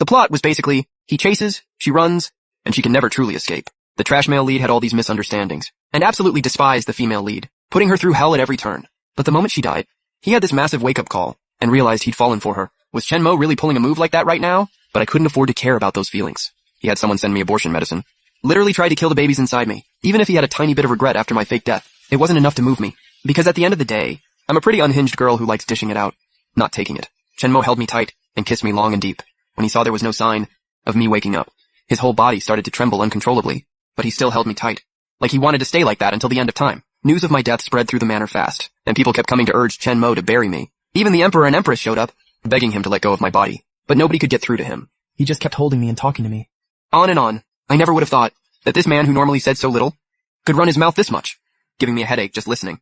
The plot was basically, he chases, she runs, and she can never truly escape. The trash male lead had all these misunderstandings, and absolutely despised the female lead, putting her through hell at every turn. But the moment she died, he had this massive wake-up call, and realized he'd fallen for her. Was Shenmue really pulling a move like that right now? But I couldn't afford to care about those feelings. He had someone send me abortion medicine. Literally tried to kill the babies inside me. Even if he had a tiny bit of regret after my fake death, it wasn't enough to move me. Because at the end of the day, I'm a pretty unhinged girl who likes dishing it out, not taking it. Shenmue held me tight and kissed me long and deep. When he saw there was no sign of me waking up, his whole body started to tremble uncontrollably, but he still held me tight. Like he wanted to stay like that until the end of time. News of my death spread through the manor fast, and people kept coming to urge Shenmue to bury me. Even the Emperor and Empress showed up, begging him to let go of my body. But nobody could get through to him. He just kept holding me and talking to me. On and on. I never would have thought that this man who normally said so little could run his mouth this much, giving me a headache just listening.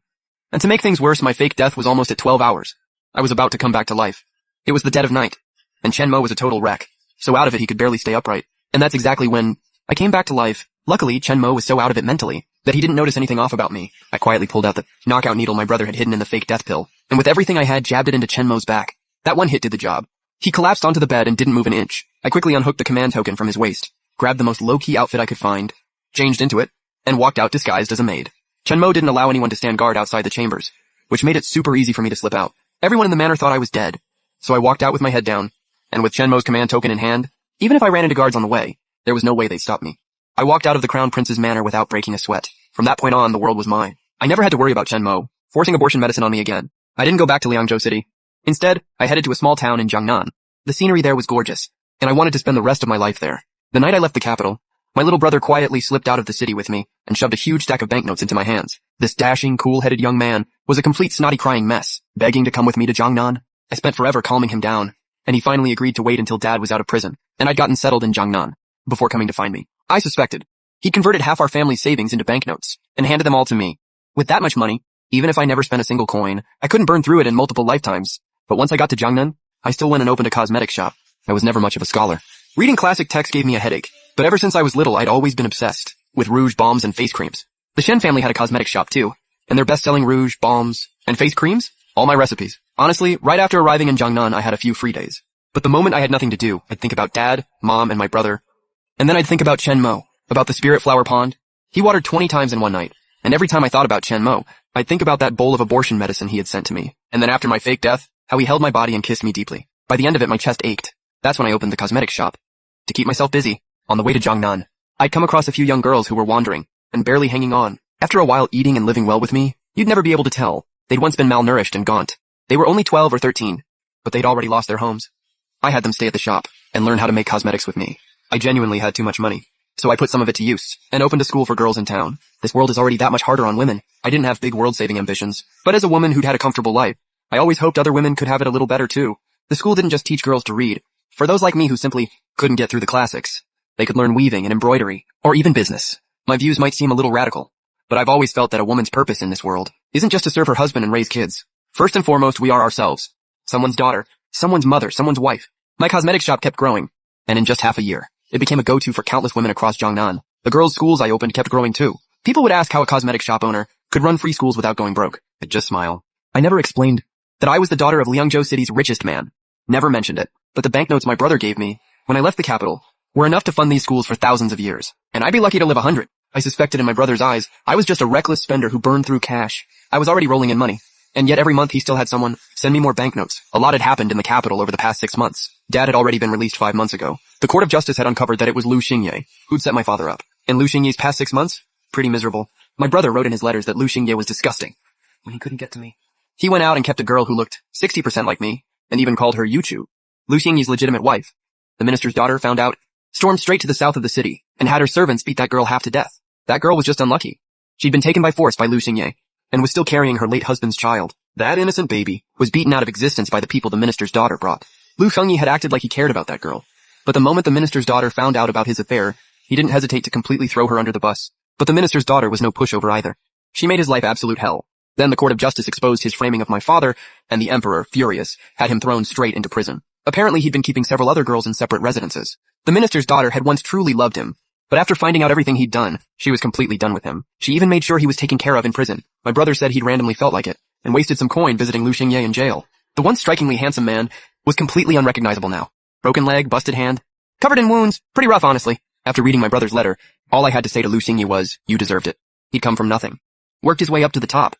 And to make things worse, my fake death was almost at 12 hours. I was about to come back to life. It was the dead of night, and Shenmue was a total wreck, so out of it he could barely stay upright. And that's exactly when I came back to life. Luckily, Shenmue was so out of it mentally that he didn't notice anything off about me. I quietly pulled out the knockout needle my brother had hidden in the fake death pill, and with everything I had, jabbed it into Shenmue's back. That one hit did the job. He collapsed onto the bed and didn't move an inch. I quickly unhooked the command token from his waist, grabbed the most low-key outfit I could find, changed into it, and walked out disguised as a maid. Shenmue didn't allow anyone to stand guard outside the chambers, which made it super easy for me to slip out. Everyone in the manor thought I was dead, so I walked out with my head down, and with Shenmue's command token in hand, even if I ran into guards on the way, there was no way they'd stop me. I walked out of the Crown Prince's manor without breaking a sweat. From that point on, the world was mine. I never had to worry about Shenmue forcing abortion medicine on me again. I didn't go back to Liangzhou City. Instead, I headed to a small town in Jiangnan. The scenery there was gorgeous, and I wanted to spend the rest of my life there. The night I left the capital, my little brother quietly slipped out of the city with me and shoved a huge stack of banknotes into my hands. This dashing, cool-headed young man was a complete snotty crying mess, begging to come with me to Jiangnan. I spent forever calming him down, and he finally agreed to wait until Dad was out of prison, and I'd gotten settled in Jiangnan before coming to find me. I suspected he'd converted half our family's savings into banknotes and handed them all to me. With that much money, even if I never spent a single coin, I couldn't burn through it in multiple lifetimes. But once I got to Jiangnan, I still went and opened a cosmetic shop. I was never much of a scholar. Reading classic text gave me a headache, but ever since I was little, I'd always been obsessed with rouge, balms, and face creams. The Shen family had a cosmetic shop too, and their best-selling rouge, balms, and face creams, all my recipes. Honestly, right after arriving in Jiangnan, I had a few free days. But the moment I had nothing to do, I'd think about Dad, Mom, and my brother. And then I'd think about Shenmue, about the spirit flower pond. He watered 20 times in one night, and every time I thought about Shenmue, I'd think about that bowl of abortion medicine he had sent to me. And then after my fake death, how he held my body and kissed me deeply. By the end of it, my chest ached. That's when I opened the cosmetic shop. To keep myself busy, on the way to Jiangnan, I'd come across a few young girls who were wandering, and barely hanging on. After a while eating and living well with me, you'd never be able to tell. They'd once been malnourished and gaunt. They were only 12 or 13, but they'd already lost their homes. I had them stay at the shop, and learn how to make cosmetics with me. I genuinely had too much money, so I put some of it to use, and opened a school for girls in town. This world is already that much harder on women. I didn't have big world-saving ambitions, but as a woman who'd had a comfortable life, I always hoped other women could have it a little better too. The school didn't just teach girls to read. For those like me who simply couldn't get through the classics, they could learn weaving and embroidery, or even business. My views might seem a little radical, but I've always felt that a woman's purpose in this world isn't just to serve her husband and raise kids. First and foremost, we are ourselves. Someone's daughter, someone's mother, someone's wife. My cosmetic shop kept growing, and in just half a year, it became a go-to for countless women across Jiangnan. The girls' schools I opened kept growing too. People would ask how a cosmetic shop owner could run free schools without going broke. I'd just smile. I never explained that I was the daughter of Liangzhou City's richest man. Never mentioned it, but the banknotes my brother gave me when I left the capital were enough to fund these schools for thousands of years, and I'd be lucky to live 100. I suspected in my brother's eyes, I was just a reckless spender who burned through cash. I was already rolling in money, and yet every month he still had someone send me more banknotes. A lot had happened in the capital over the past 6 months. Dad had already been released 5 months ago. The Court of Justice had uncovered that it was Lu Xingye who'd set my father up. In Lu Xingye's past 6 months, pretty miserable. My brother wrote in his letters that Lu Xingye was disgusting when he couldn't get to me. He went out and kept a girl who looked 60% like me, and even called her Yuchu, Lu Xingye's legitimate wife. The minister's daughter found out, stormed straight to the south of the city, and had her servants beat that girl half to death. That girl was just unlucky. She'd been taken by force by Lu Xingye, and was still carrying her late husband's child. That innocent baby was beaten out of existence by the people the minister's daughter brought. Lu Xingye had acted like he cared about that girl, but the moment the minister's daughter found out about his affair, he didn't hesitate to completely throw her under the bus. But the minister's daughter was no pushover either. She made his life absolute hell. Then the Court of Justice exposed his framing of my father, and the Emperor, furious, had him thrown straight into prison. Apparently he'd been keeping several other girls in separate residences. The minister's daughter had once truly loved him, but after finding out everything he'd done, she was completely done with him. She even made sure he was taken care of in prison. My brother said he'd randomly felt like it, and wasted some coin visiting Lu Xingye in jail. The once strikingly handsome man was completely unrecognizable now. Broken leg, busted hand, Covered in wounds. Pretty rough, honestly. After reading my brother's letter, all I had to say to Lu Xingyi was, you deserved it. He'd come from nothing. Worked his way up to the top.